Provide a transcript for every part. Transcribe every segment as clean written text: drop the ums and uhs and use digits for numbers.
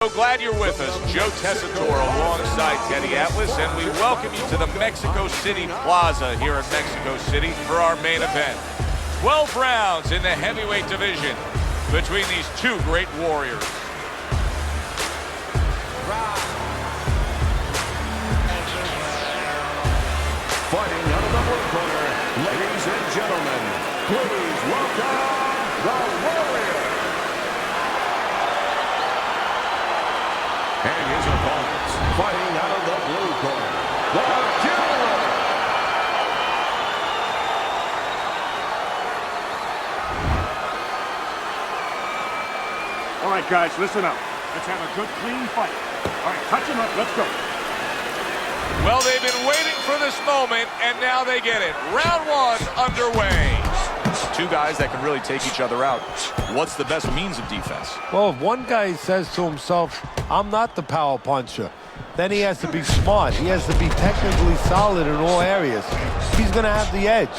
So glad you're with us. Joe Tessitore alongside Teddy Atlas, and we welcome you to the Mexico City Plaza here in Mexico City for our main event. 12 rounds in the heavyweight division between these two great warriors. Fighting out of the blue corner, ladies and gentlemen, please welcome the Warrior. And his opponents, fighting out of the blue corner, the Killer. All right, guys, listen up. Let's have a good, clean fight. All right, touch him up. Let's go. Well, they've been waiting for this moment, and now they get it. Round one underway. Two guys that can really take each other out. What's the best means of defense? Well, if one guy says to himself, I'm not the power puncher, then he has to be smart. He has to be technically solid in all areas. He's going to have the edge.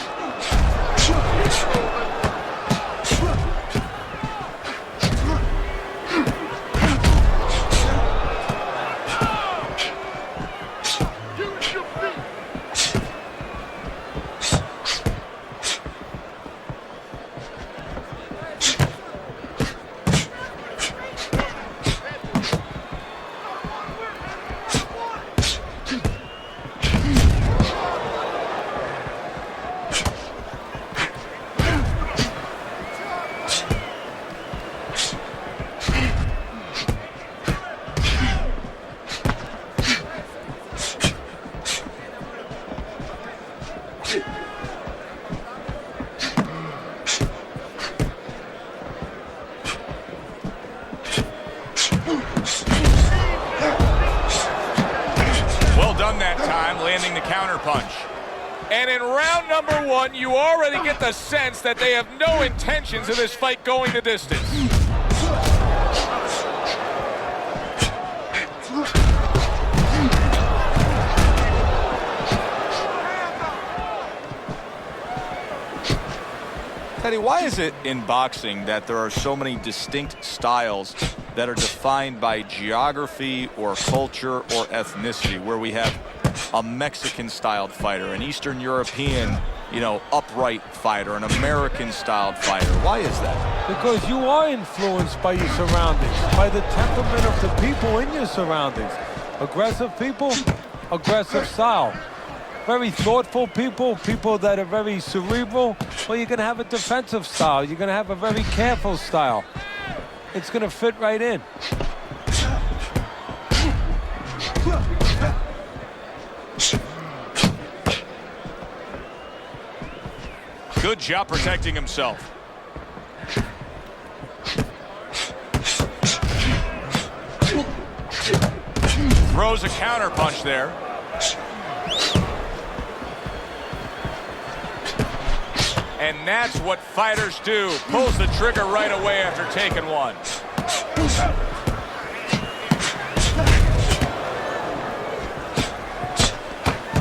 Well done that time, landing the counter punch. And in round number one, you already get the sense that they have no intentions of this fight going the distance. Teddy, why is it in boxing that there are so many distinct styles that are defined by geography or culture or ethnicity, where we have a Mexican-styled fighter, an Eastern European, upright fighter, an American-styled fighter? Why is that? Because you are influenced by your surroundings, by the temperament of the people in your surroundings. Aggressive people, aggressive style. Very thoughtful people, people that are very cerebral, well, you're going to have a defensive style. You're going to have a very careful style. It's going to fit right in. Good job protecting himself. Throws a counter punch there. And that's what fighters do. Pulls the trigger right away after taking one.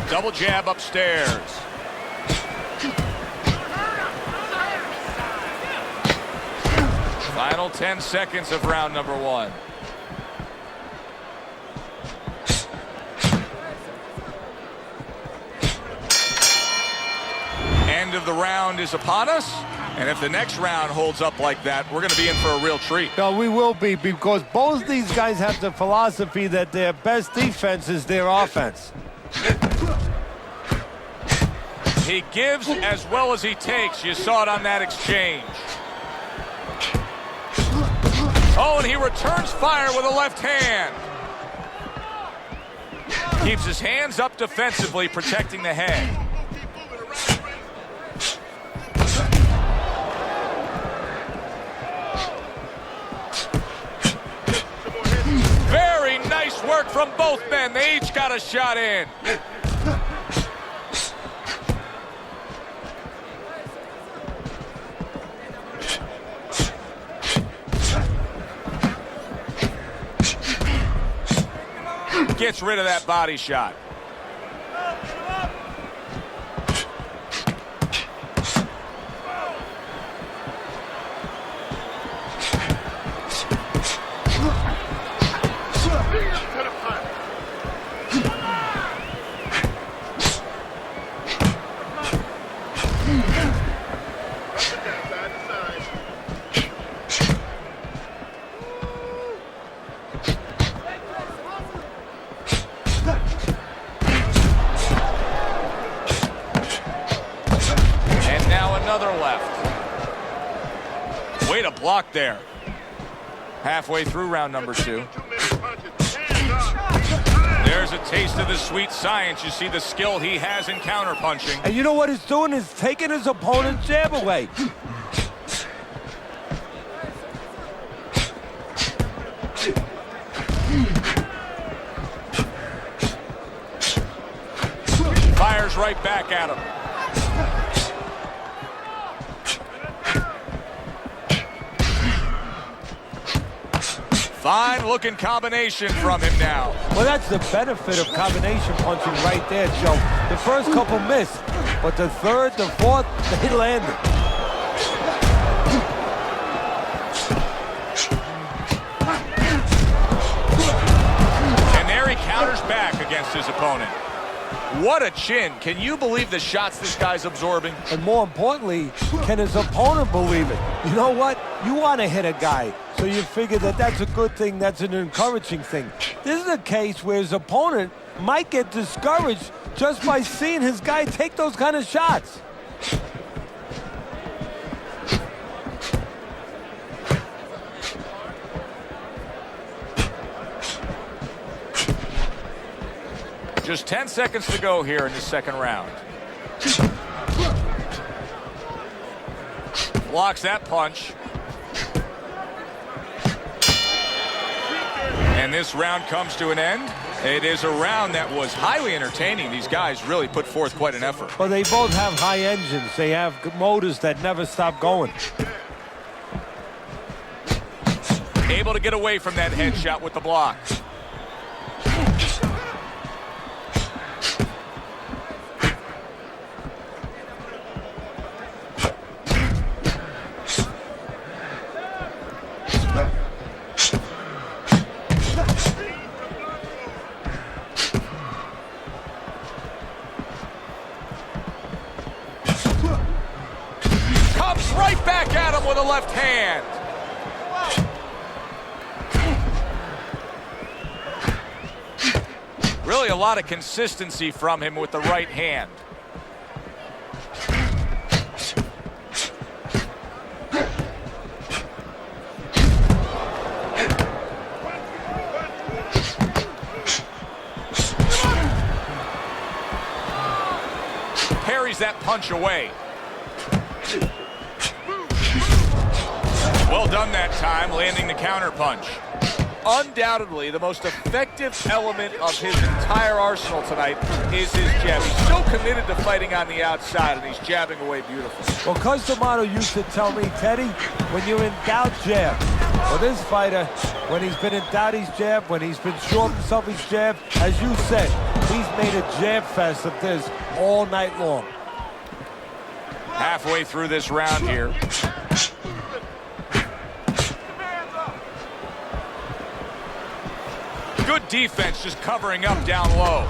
Double jab upstairs. Final 10 seconds of round number one. End of the round is upon us, and if the next round holds up like that, we're going to be in for a real treat. No, we will be, because both these guys have the philosophy that their best defense is their offense. He gives as well as he takes. You saw it on that exchange. Oh, and he returns fire with a left hand. Keeps his hands up defensively, protecting the head. Very nice work from both men. They each got a shot in. Gets rid of that body shot. Another left. Way to block there. Halfway through round number 2. There's a taste of the sweet science. You see the skill he has in counterpunching. And you know what he's doing is taking his opponent's jab away. Fires right back at him. Fine looking combination from him now. Well, that's the benefit of combination punching right there, Joe. The first couple missed, but the third, the fourth, they landed. And there he counters back against his opponent. What a chin. Can you believe the shots this guy's absorbing? And more importantly, can his opponent believe it? You know what? You want to hit a guy, so you figure that that's a good thing, that's an encouraging thing. This is a case where his opponent might get discouraged just by seeing his guy take those kind of shots. Just 10 seconds to go here in the second round. Blocks that punch. And this round comes to an end. It is a round that was highly entertaining. These guys really put forth quite an effort. Well, they both have high engines. They have motors that never stop going. Able to get away from that headshot with the block. Right back at him with a left hand. Really a lot of consistency from him with the right hand. Parries that punch away. Well done that time, landing the counter punch. Undoubtedly, the most effective element of his entire arsenal tonight is his jab. He's so committed to fighting on the outside, and he's jabbing away beautifully. Well, Coach D'Amato used to tell me, Teddy, when you're in doubt, jab. Well, this fighter, when he's been in doubt, he's jabbed. When he's been sure of himself, he's jabbed. As you said, he's made a jab fest of this all night long. Halfway through this round here. Good defense, just covering up down low.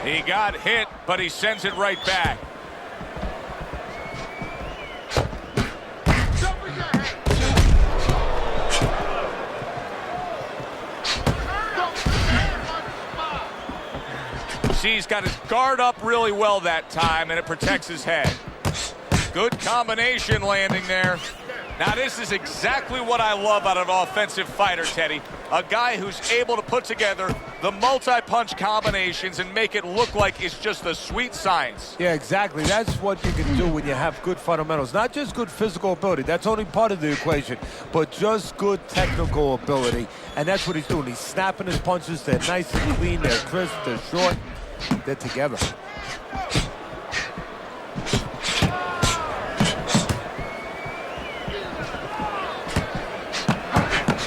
He got hit, but he sends it right back. See, he's got his guard up really well that time, and it protects his head. Good combination landing there. Now, this is exactly what I love out of an offensive fighter, Teddy. A guy who's able to put together the multi-punch combinations and make it look like it's just a sweet science. Yeah, exactly. That's what you can do when you have good fundamentals. Not just good physical ability. That's only part of the equation. But just good technical ability. And that's what he's doing. He's snapping his punches. They're nice and clean. They're crisp. They're short. They're together.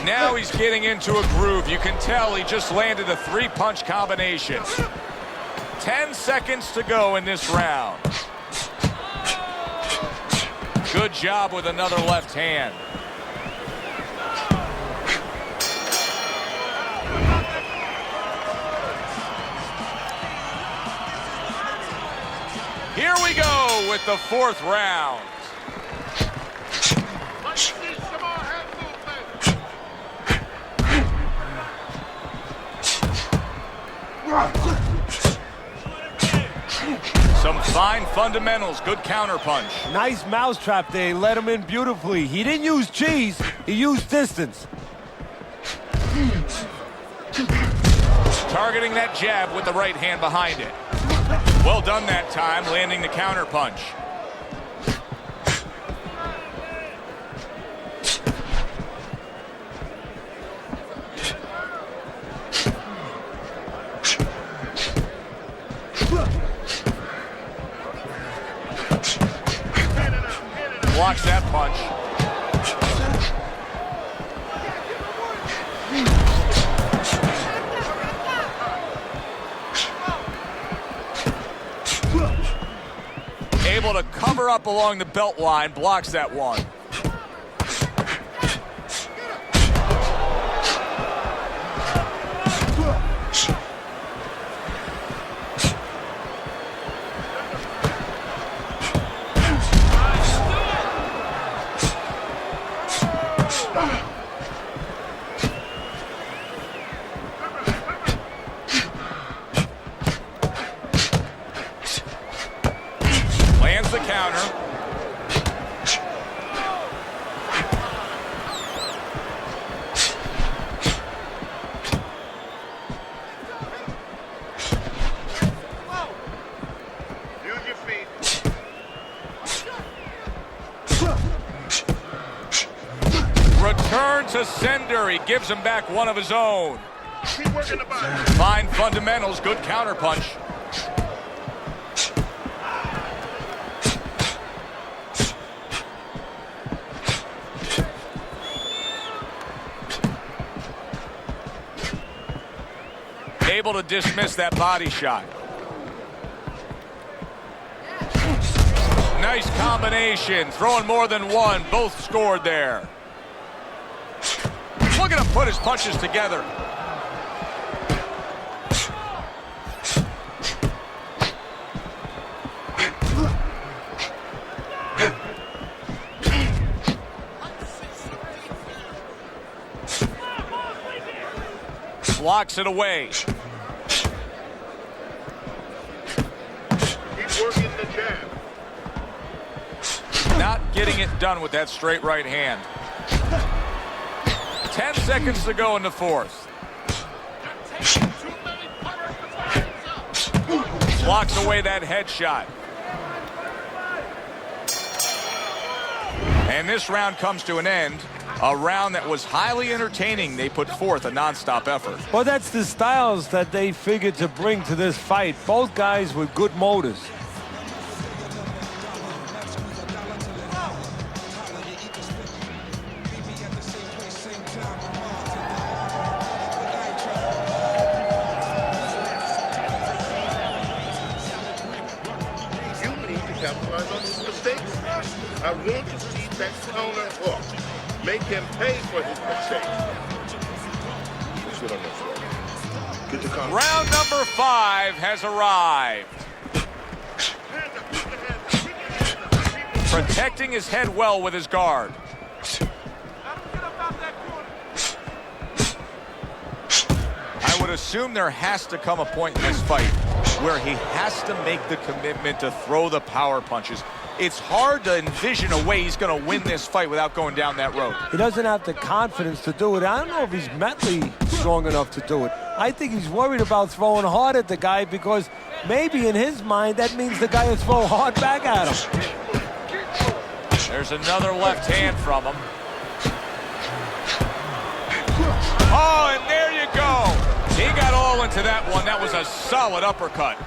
Now he's getting into a groove. You can tell he just landed a three-punch combination. 10 seconds to go in this round. Good job with another left hand. Here we go with the fourth round. Some fine fundamentals, good counterpunch. Nice mousetrap there. He let him in beautifully. He didn't use cheese, he used distance. Targeting that jab with the right hand behind it. Well done that time, landing the counterpunch. Blocks that punch. Able to cover up along the belt line, blocks that one. Lands the counter. Use your feet. Return to sender. He gives him back one of his own. Keep working the body. Fine fundamentals, good counterpunch. Able to dismiss that body shot. Nice combination, throwing more than one, both scored there. Look at him put his punches together. Blocks it away. Keep working the jab. Not getting it done with that straight right hand. 10 seconds to go in the fourth. Blocks away that headshot. And this round comes to an end. A round that was highly entertaining. They put forth a non-stop effort. Well, that's the styles that they figured to bring to this fight. Both guys with good motors. You need to capitalize on his mistakes. I want to see that counter hook. Make him pay for his mistakes. Let's sit on this one. Get the counter. Round number 5 has arrived. Protecting his head well with his guard. I would assume there has to come a point in this fight where he has to make the commitment to throw the power punches. It's hard to envision a way he's going to win this fight without going down that road. He doesn't have the confidence to do it. I don't know if he's mentally strong enough to do it. I think he's worried about throwing hard at the guy because maybe in his mind that means the guy will throw hard back at him. There's another left hand from him. Oh, and there you go. He got all into that one. That was a solid uppercut.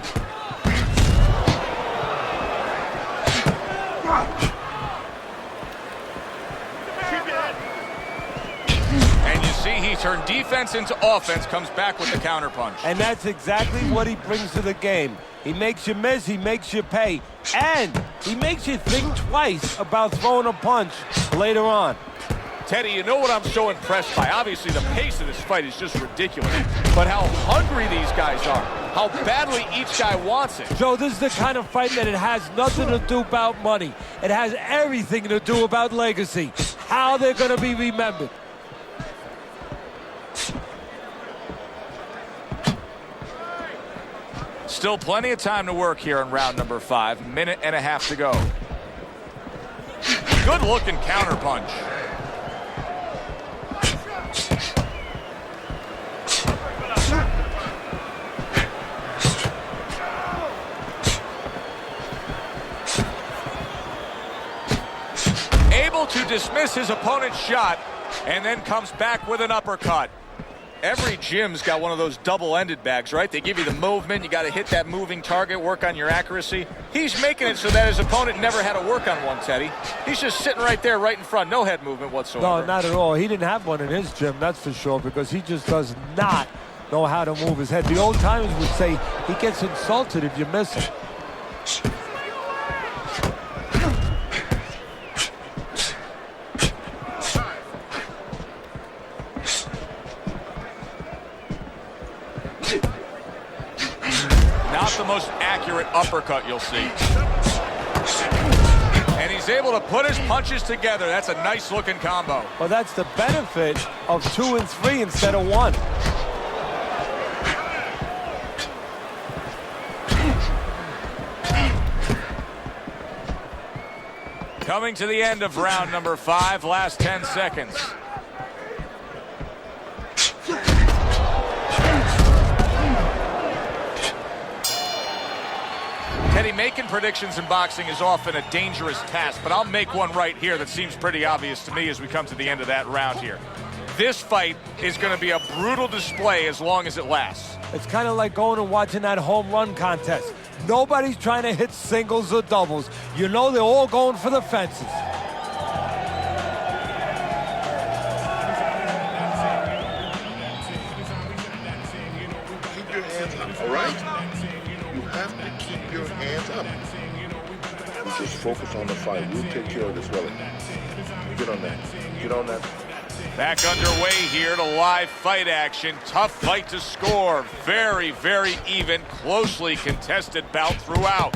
And you see he turned defense into offense, comes back with the counterpunch. And that's exactly what he brings to the game. He makes you miss, he makes you pay, and he makes you think twice about throwing a punch later on. Teddy, you know what I'm so impressed by? Obviously, the pace of this fight is just ridiculous. But how hungry these guys are. How badly each guy wants it. Joe, this is the kind of fight that it has nothing to do about money. It has everything to do about legacy. How they're going to be remembered. Still plenty of time to work here in round number 5. Minute and a half to go. Good looking counterpunch. Able to dismiss his opponent's shot and then comes back with an uppercut. Every gym's got one of those double-ended bags, right? They give you the movement. You got to hit that moving target, work on your accuracy. He's making it so that his opponent never had to work on one, Teddy. He's just sitting right there, right in front. No head movement whatsoever. No, not at all. He didn't have one in his gym, that's for sure, because he just does not know how to move his head. The old timers would say he gets insulted if you miss him. Not the most accurate uppercut you'll see. And he's able to put his punches together. That's a nice looking combo. Well, that's the benefit of 2 and 3 instead of 1. Coming to the end of round number 5, last 10 seconds. Teddy, making predictions in boxing is often a dangerous task, but I'll make one right here that seems pretty obvious to me as we come to the end of that round here. This fight is going to be a brutal display as long as it lasts. It's kind of like going and watching that home run contest. Nobody's trying to hit singles or doubles. You know they're all going for the fences. Keep your hands up, all right? You have to keep your hands up. We just focus on the fight. We'll take care of this, Willie. Get on that. Get on that. Back underway here to live fight action. Tough fight to score. Very, very even, closely contested bout throughout.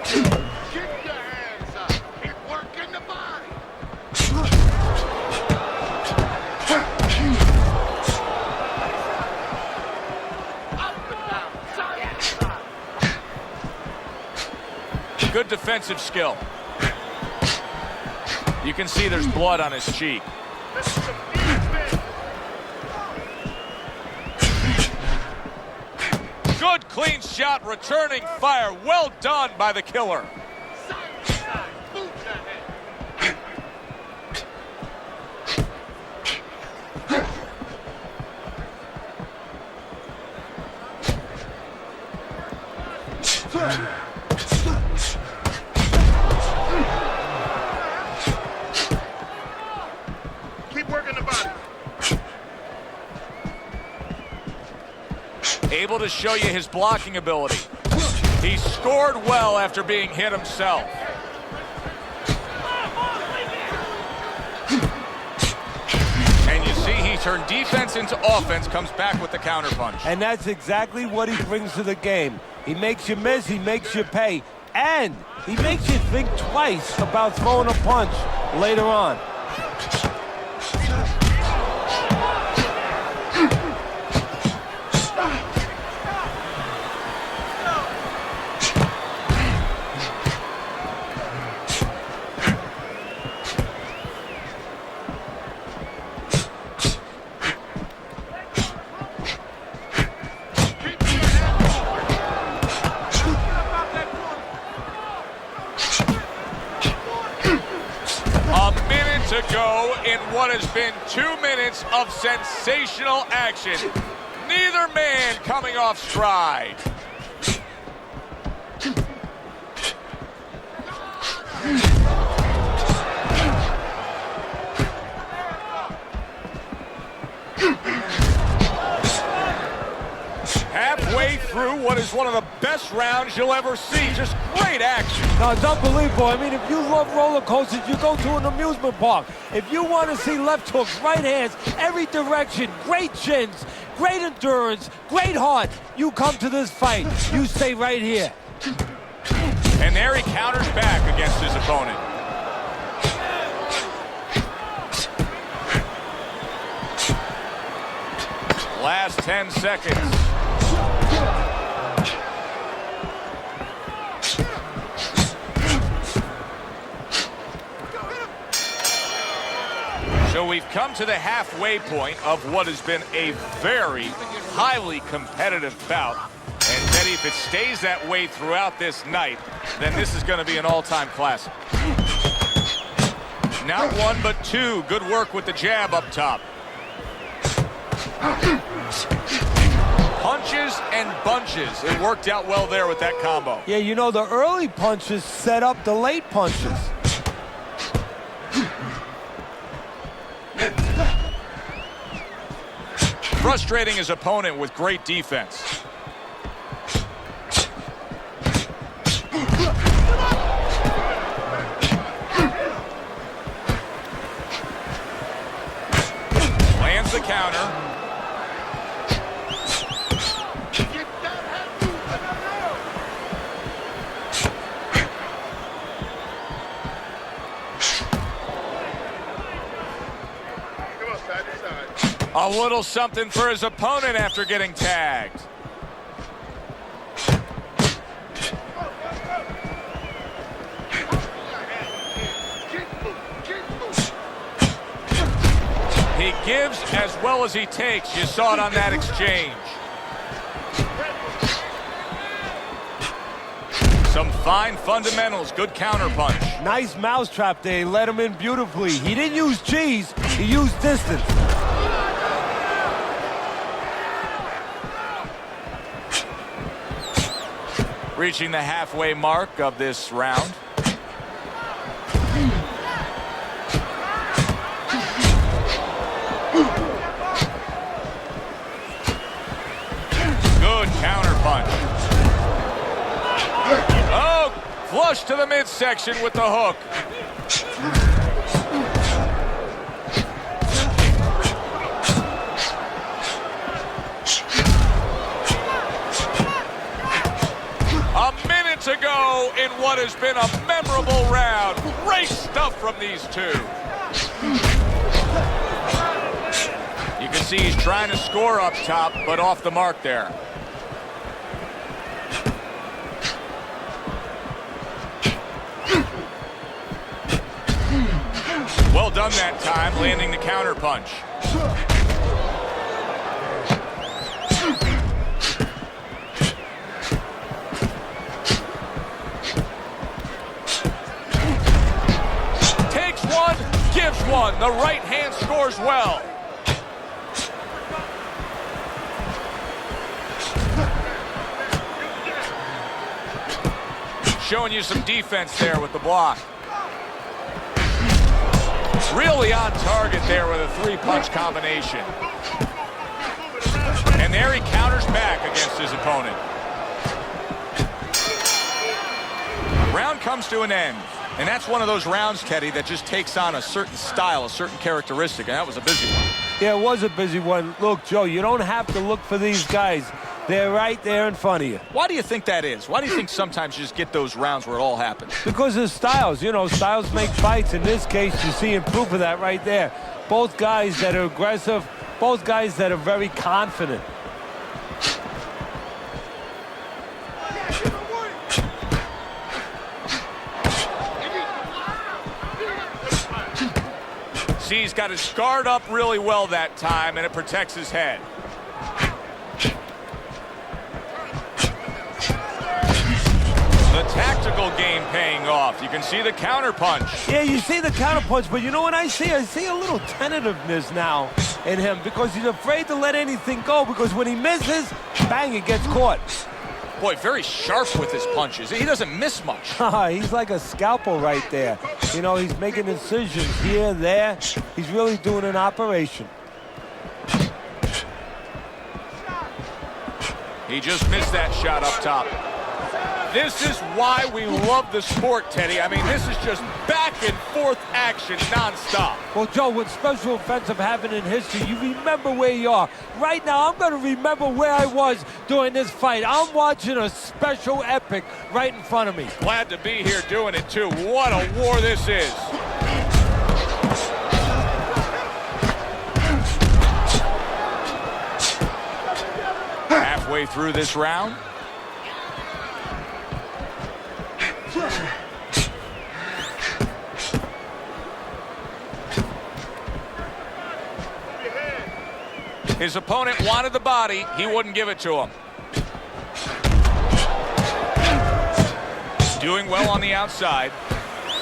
Keep your hands up. Keep working the body. Good defensive skill. You can see there's blood on his cheek. Good clean shot, returning fire. Well done by the killer. Keep working the body. Able to show you his blocking ability. He scored well after being hit himself. And you see he turned defense into offense, comes back with the counterpunch. And that's exactly what he brings to the game. He makes you miss, he makes you pay, and he makes you think twice about throwing a punch later on. To go in what has been 2 minutes of sensational action. Neither man coming off stride. Halfway through what is one of the best rounds you'll ever see. Just great action. No, it's unbelievable. I mean, if you love roller coasters, you go to an amusement park. If you want to see left hooks, right hands, every direction, great chins, great endurance, great heart, you come to this fight. You stay right here. And there he counters back against his opponent. Last 10 seconds. So we've come to the halfway point of what has been a very highly competitive bout. And Teddy, if it stays that way throughout this night, then this is going to be an all-time classic. Not one, but two. Good work with the jab up top. Punches and bunches. It worked out well there with that combo. Yeah, you know, the early punches set up the late punches. Frustrating his opponent with great defense. Lands the counter. A little something for his opponent after getting tagged. He gives as well as he takes. You saw it on that exchange. Some fine fundamentals. Good counter punch. Nice mousetrap there. He let him in beautifully. He didn't use cheese. He used distance. Reaching the halfway mark of this round. Good counter punch. Oh, flush to the midsection with the hook. To go in what has been a memorable round. Great stuff from these two. You can see he's trying to score up top, but off the mark there. Well done that time, landing the counter punch. Gives one. The right hand scores well. Showing you some defense there with the block. Really on target there with a three-punch combination. And there he counters back against his opponent. Round comes to an end. And that's one of those rounds, Teddy, that just takes on a certain style, a certain characteristic, and that was a busy one. Yeah, it was a busy one. Look, Joe, you don't have to look for these guys. They're right there in front of you. Why do you think that is? Why do you think sometimes you just get those rounds where it all happens? Because of styles. You know, styles make fights. In this case, you're seeing proof of that right there. Both guys that are aggressive, both guys that are very confident. See, he's got his guard up really well that time, and it protects his head. The tactical game paying off. You can see the counter punch. Yeah, you see the counter punch, but you know what I see? I see a little tentativeness now in him because he's afraid to let anything go because when he misses, bang, it gets caught. Boy, very sharp with his punches. He doesn't miss much. He's like a scalpel right there. You know, he's making incisions here, there. He's really doing an operation. He just missed that shot up top. This is why we love the sport, Teddy. I mean, this is just back and forth action nonstop. Well, Joe, with special offensive happening in history, you remember where you are. Right now, I'm going to remember where I was during this fight. I'm watching a special epic right in front of me. Glad to be here doing it, too. What a war this is. Halfway through this round. His opponent wanted the body. He wouldn't give it to him. Doing well on the outside.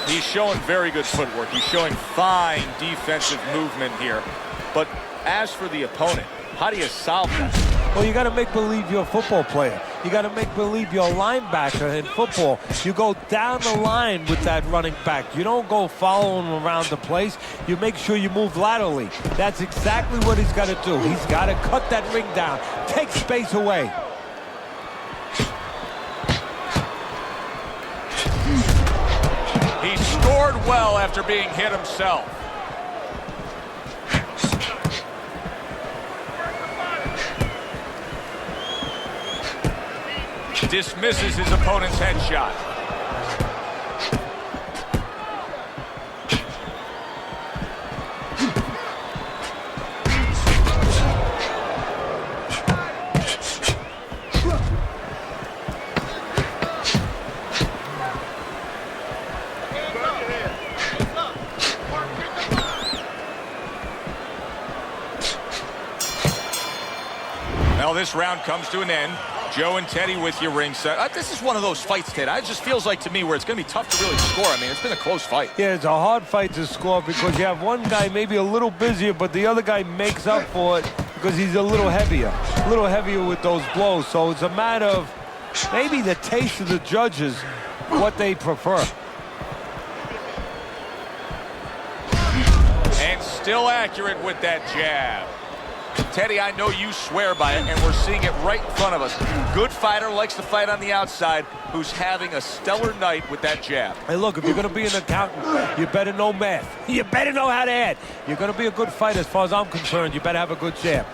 He's showing very good footwork. He's showing fine defensive movement here. But as for the opponent, how do you solve that? Well, you got to make believe you're a football player. You got to make believe you're a linebacker in football. You go down the line with that running back. You don't go following him around the place. You make sure you move laterally. That's exactly what he's got to do. He's got to cut that ring down, take space away. He scored well after being hit himself. Dismisses his opponent's headshot. Well, this round comes to an end. Joe and Teddy with you ringside. This is one of those fights, Ted. It just feels like to me where it's going to be tough to really score. I mean, it's been a close fight. Yeah, it's a hard fight to score because you have one guy maybe a little busier, but the other guy makes up for it because he's a little heavier with those blows. So it's a matter of maybe the taste of the judges, what they prefer. And still accurate with that jab. Teddy, I know you swear by it, and we're seeing it right in front of us. Good fighter, likes to fight on the outside, who's having a stellar night with that jab. Hey, look, if you're going to be an accountant, you better know math. You better know how to add. You're going to be a good fighter as far as I'm concerned. You better have a good jab.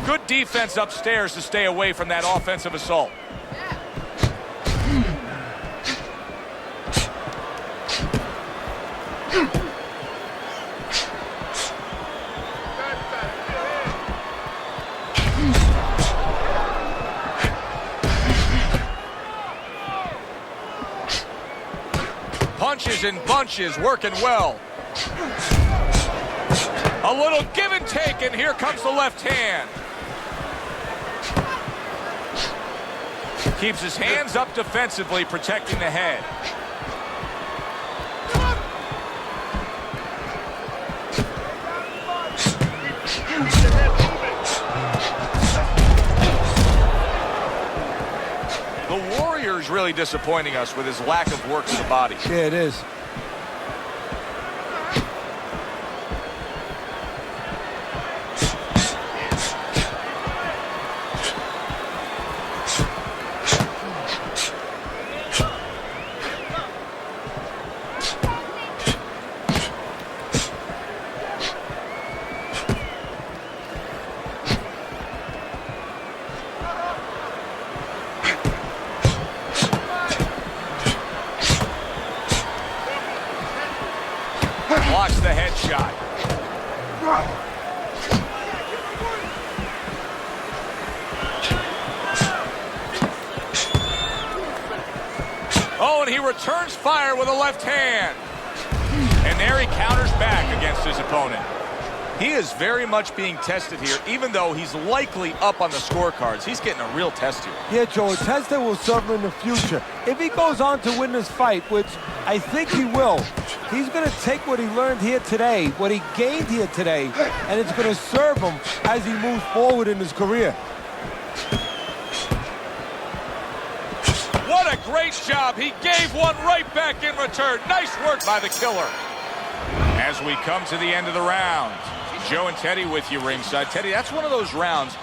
Good defense upstairs to stay away from that offensive assault. Punches and bunches, working well. A little give and take, and here comes the left hand. Keeps his hands up defensively, protecting the head. The Warrior's really disappointing us with his lack of work to the body. Yeah, it is. Blocks the headshot. Oh, and he returns fire with a left hand. And there he counters back against his opponent. He is very much being tested here, even though he's likely up on the scorecards. He's getting a real test here. Yeah, Joe, a test that will serve him in the future. If he goes on to win this fight, which I think he will, he's going to take what he learned here today, what he gained here today, and it's going to serve him as he moves forward in his career. What a great job. He gave one right back in return. Nice work by the killer. As we come to the end of the round, Joe and Teddy with you ringside. Teddy, that's one of those rounds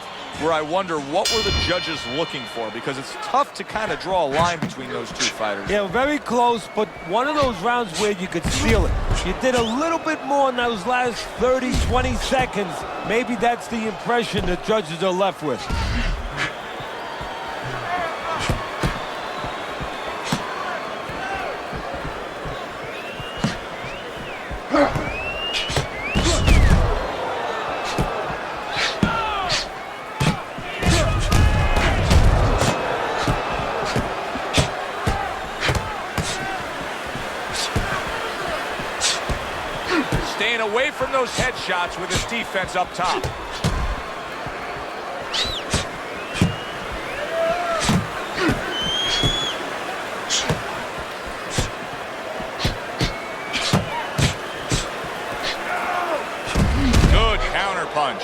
where I wonder what were the judges looking for, because it's tough to kind of draw a line between those two fighters. Yeah, very close, but one of those rounds where you could steal it. You did a little bit more in those last 30, 20 seconds. Maybe that's the impression the judges are left with. Staying away from those headshots with his defense up top. Good counter punch.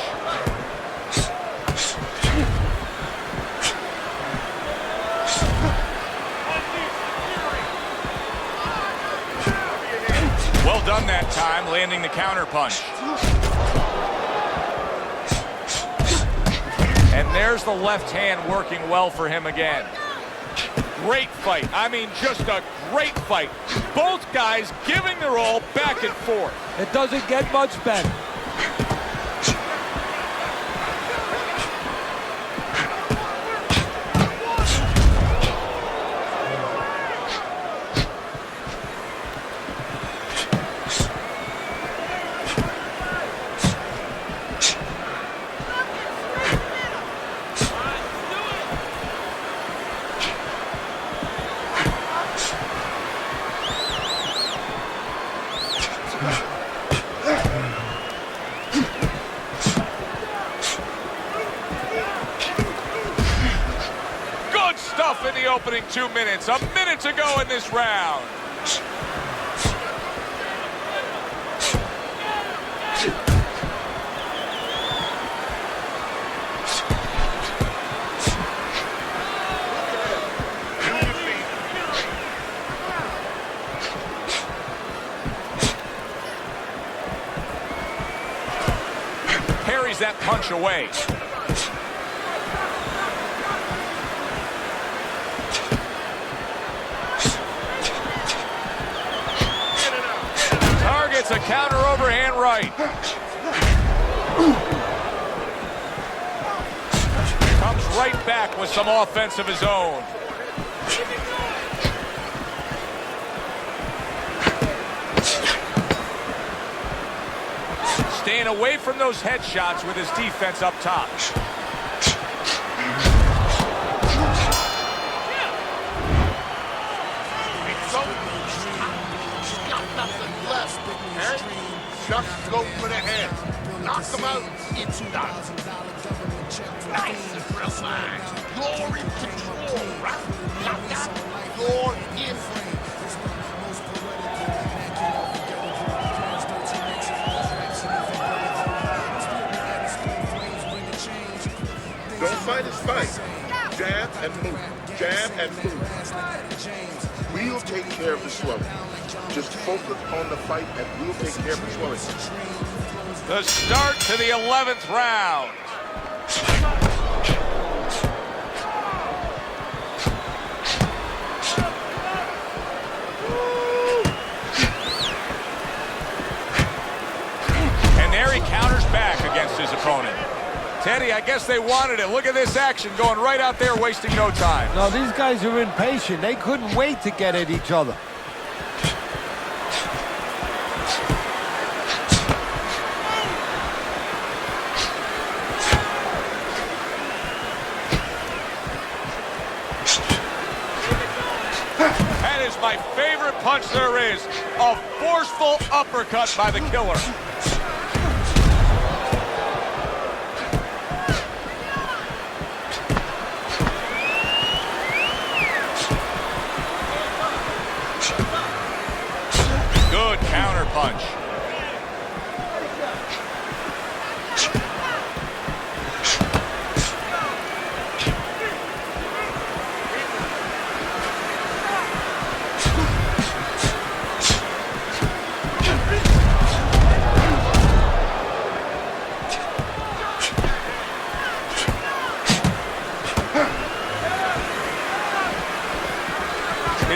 Well done that time, landing the counter punch. And there's the left hand working well for him again. Great fight. I mean, just a great fight. Both guys giving their all back and forth. It doesn't get much better. Good stuff in the opening 2 minutes. A minute to go in this round. Parries that punch away. Targets a counter overhand right. Comes right back with some offense of his own. Staying away from those headshots with his defense up top. Just go for the head. Knock him out. It's done. Nice and relaxed. You're in control, right? You're in. Don't fight his fight. Jab and move. Jab and move. We'll take care of the swelling. Just focus on the fight and we'll take care of the swelling. The start to the 11th round. And there he counters back against his opponent. Teddy, I guess they wanted it. Look at this action going right out there, wasting no time. No, these guys are impatient. They couldn't wait to get at each other. That is my favorite punch there is. A forceful uppercut by the killer. Good counter punch.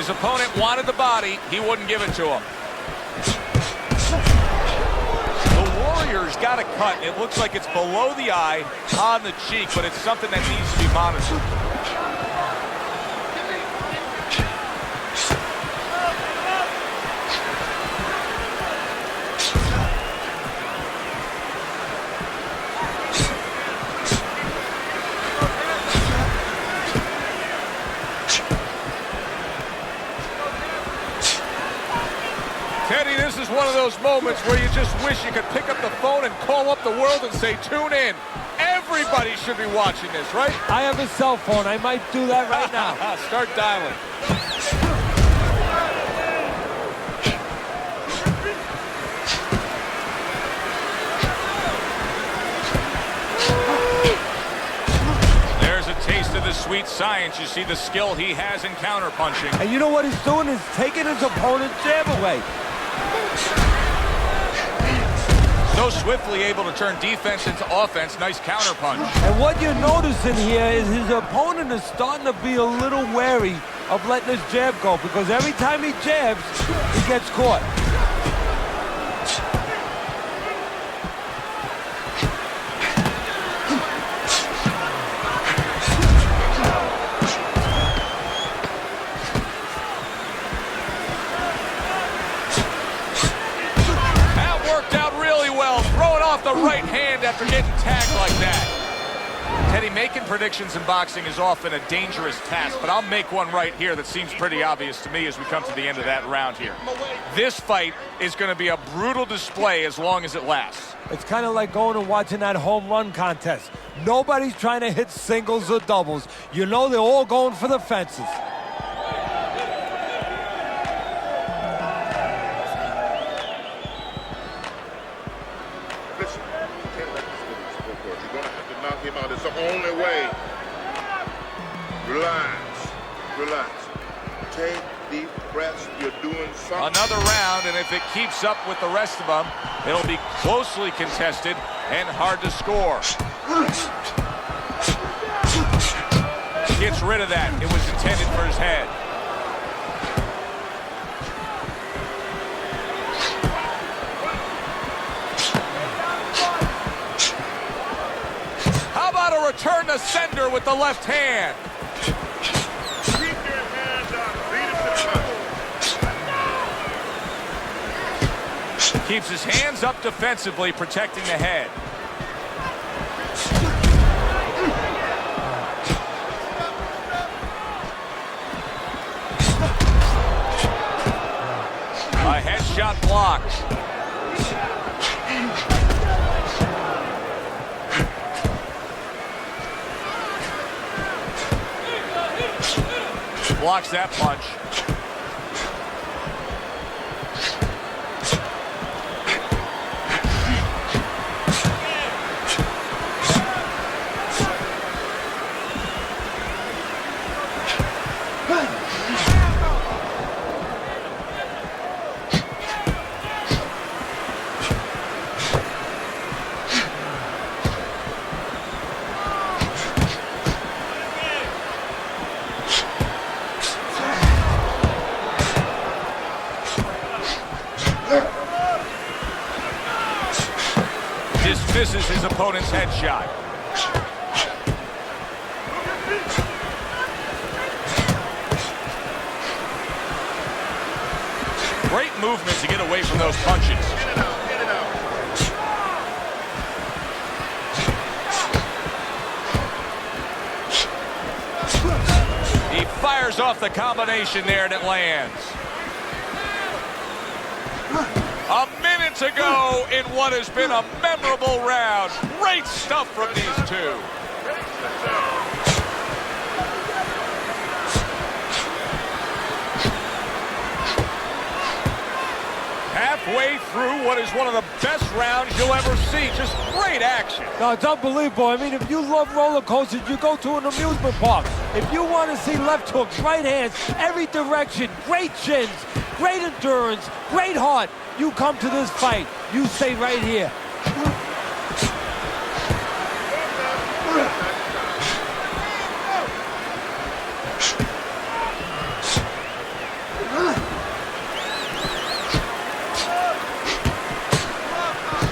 his opponent wanted the body, he wouldn't give it to him. The Warriors got a cut. It looks like it's below the eye, on the cheek, but it's something that needs to be monitored. Teddy, this is one of those moments where you just wish you could pick up the phone and call up the world and say, tune in. Everybody should be watching this, right? I have a cell phone. I might do that right now. Start dialing. There's a taste of the sweet science. You see the skill he has in counterpunching. And you know what he's doing is taking his opponent's jab away. So swiftly able to turn defense into offense. Nice counterpunch. And what you're noticing here is his opponent is starting to be a little wary of letting his jab go, because every time he jabs, he gets caught. The right hand after getting tagged like that. Teddy, making predictions in boxing is often a dangerous task, but I'll make one right here that seems pretty obvious to me as we come to the end of that round here. This fight is going to be a brutal display as long as it lasts. It's kind of like going and watching that home run contest. Nobody's trying to hit singles or doubles. You know they're all going for the fences. It's the only way. Relax. Relax. Take deep breaths. You're doing something. Another round, and if it keeps up with the rest of them, it'll be closely contested and hard to score. Gets rid of that. It was intended for his head. Return the sender with the left hand. Keep your hands up. Beat him to the Keeps his hands up defensively, protecting the head. A headshot blocked. Blocks that punch. Dismisses his opponent's headshot. Great movement to get away from those punches. Get it out. He fires off the combination there and it lands. A minute to go in what has been a memorable round. Great stuff from these two. Halfway through what is one of the best rounds you'll ever see. Just great action. No, it's unbelievable. I mean, if you love roller coasters, you go to an amusement park. If you want to see left hooks, right hands, every direction, great chins, great endurance, great heart, you come to this fight. You stay right here.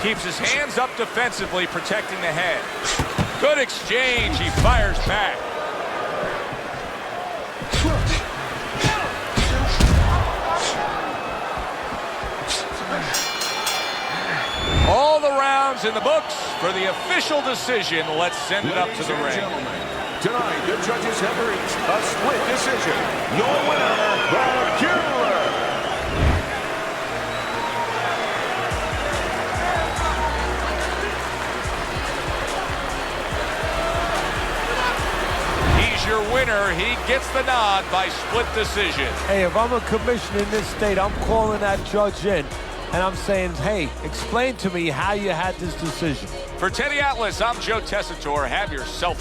Keeps his hands up defensively, protecting the head. Good exchange. He fires back. All the rounds in the books for the official decision. Let's send it up to the ring. Tonight, the judges have reached a split decision. Your winner, the Killer. He's your winner. He gets the nod by split decision. Hey, if I'm a commissioner in this state, I'm calling that judge in. And I'm saying, hey, explain to me how you had this decision. For Teddy Atlas, I'm Joe Tessitore. Have yourself